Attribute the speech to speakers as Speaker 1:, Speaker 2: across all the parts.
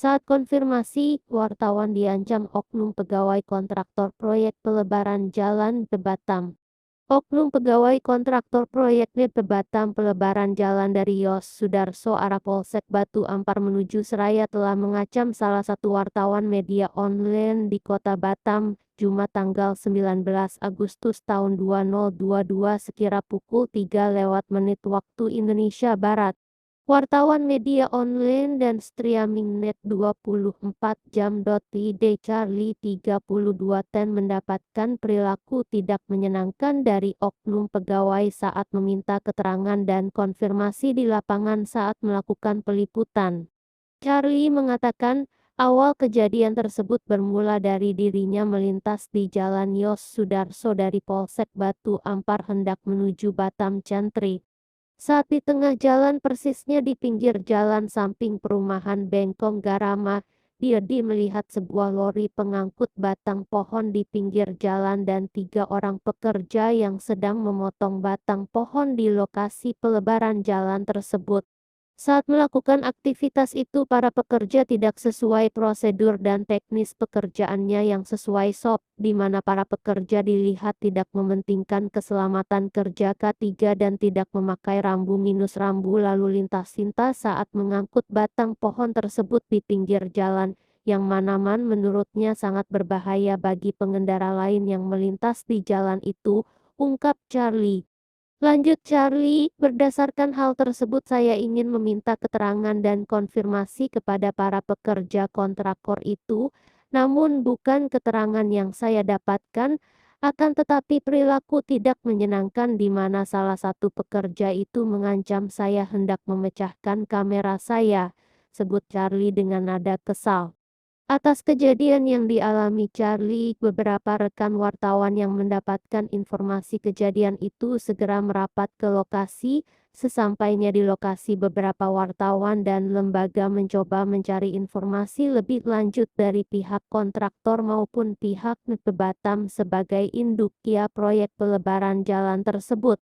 Speaker 1: Saat konfirmasi, wartawan diancam oknum pegawai kontraktor proyek pelebaran jalan di Batam. Oknum pegawai kontraktor proyek di Batam pelebaran jalan dari Yos Sudarso arah Polsek Batu Ampar menuju Seraya telah mengacam salah satu wartawan media online di Kota Batam, Jumat tanggal 19 Agustus tahun 2022 sekira pukul 3 lewat menit waktu Indonesia Barat. Wartawan media online dan streaming net 24jam.id Charlie 32 mendapatkan perilaku tidak menyenangkan dari oknum pegawai saat meminta keterangan dan konfirmasi di lapangan saat melakukan peliputan. Charlie mengatakan, awal kejadian tersebut bermula dari dirinya melintas di Jalan Yos Sudarso dari Polsek Batu Ampar hendak menuju Batam Cantri. Saat di tengah jalan persisnya di pinggir jalan samping perumahan Bengkong Garama, dia melihat sebuah lori pengangkut batang pohon di pinggir jalan dan 3 orang pekerja yang sedang memotong batang pohon di lokasi pelebaran jalan tersebut. Saat melakukan aktivitas itu para pekerja tidak sesuai prosedur dan teknis pekerjaannya yang sesuai SOP, di mana para pekerja dilihat tidak mementingkan keselamatan kerja K3 dan tidak memakai rambu lalu lintas saat mengangkut batang pohon tersebut di pinggir jalan, yang mana menurutnya sangat berbahaya bagi pengendara lain yang melintas di jalan itu, ungkap Charlie. Lanjut Charlie, berdasarkan hal tersebut saya ingin meminta keterangan dan konfirmasi kepada para pekerja kontraktor itu, namun bukan keterangan yang saya dapatkan, akan tetapi perilaku tidak menyenangkan di mana salah satu pekerja itu mengancam saya hendak memecahkan kamera saya, sebut Charlie dengan nada kesal. Atas kejadian yang dialami Charlie, beberapa rekan wartawan yang mendapatkan informasi kejadian itu segera merapat ke lokasi. Sesampainya di lokasi, beberapa wartawan dan lembaga mencoba mencari informasi lebih lanjut dari pihak kontraktor maupun pihak Batam sebagai induk proyek pelebaran jalan tersebut.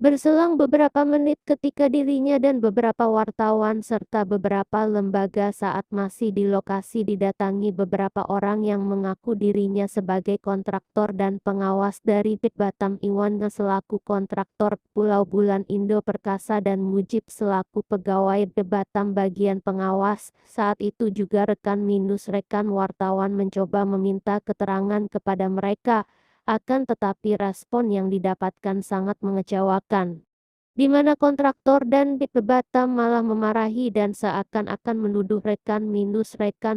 Speaker 1: Berselang beberapa menit ketika dirinya dan beberapa wartawan serta beberapa lembaga saat masih di lokasi didatangi beberapa orang yang mengaku dirinya sebagai kontraktor dan pengawas dari Batam Iwan selaku kontraktor Pulau Bulan Indo Perkasa dan Mujib selaku pegawai Batam bagian pengawas. Saat itu juga rekan wartawan mencoba meminta keterangan kepada mereka. Akan tetapi respon yang didapatkan sangat mengecewakan, di mana kontraktor dan Batam malah memarahi dan seakan-akan menuduh rekan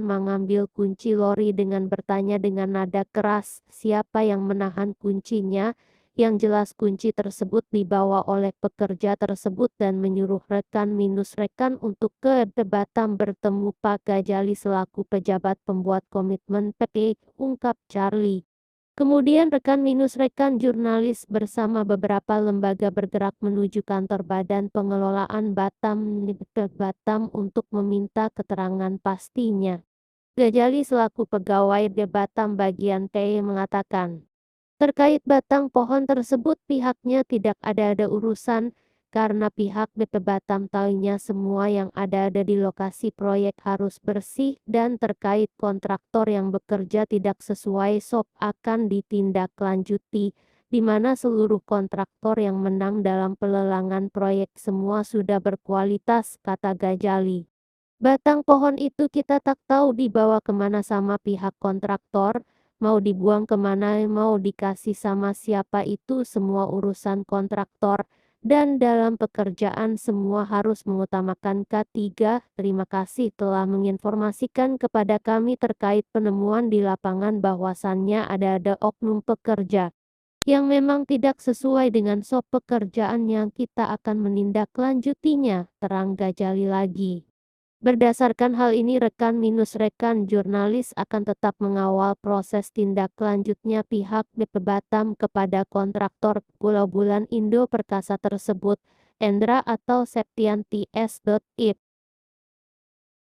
Speaker 1: mengambil kunci lori dengan bertanya dengan nada keras, siapa yang menahan kuncinya, yang jelas kunci tersebut dibawa oleh pekerja tersebut dan menyuruh rekan untuk ke Batam bertemu Pak Gajali selaku pejabat pembuat komitmen PP, ungkap Charlie. Kemudian rekan jurnalis bersama beberapa lembaga bergerak menuju kantor Badan Pengelolaan Batam untuk meminta keterangan pastinya. Gajali selaku pegawai Batam bagian T mengatakan, terkait batang pohon tersebut pihaknya tidak ada urusan, karena pihak BP Batam tahunya semua yang ada di lokasi proyek harus bersih dan terkait kontraktor yang bekerja tidak sesuai SOP akan ditindaklanjuti, di mana seluruh kontraktor yang menang dalam pelelangan proyek semua sudah berkualitas, kata Gajali. Batang pohon itu kita tak tahu dibawa kemana sama pihak kontraktor, mau dibuang kemana, mau dikasih sama siapa, itu semua urusan kontraktor, dan dalam pekerjaan semua harus mengutamakan K3. Terima kasih telah menginformasikan kepada kami terkait penemuan di lapangan bahwasannya ada oknum pekerja yang memang tidak sesuai dengan SOP pekerjaan yang kita akan menindaklanjutinya, terang Gajali lagi. Berdasarkan hal ini rekan jurnalis akan tetap mengawal proses tindak lanjutnya pihak BP Batam kepada kontraktor Pulau Bulan Indo Perkasa tersebut, Endra atau Septianti S. Ip.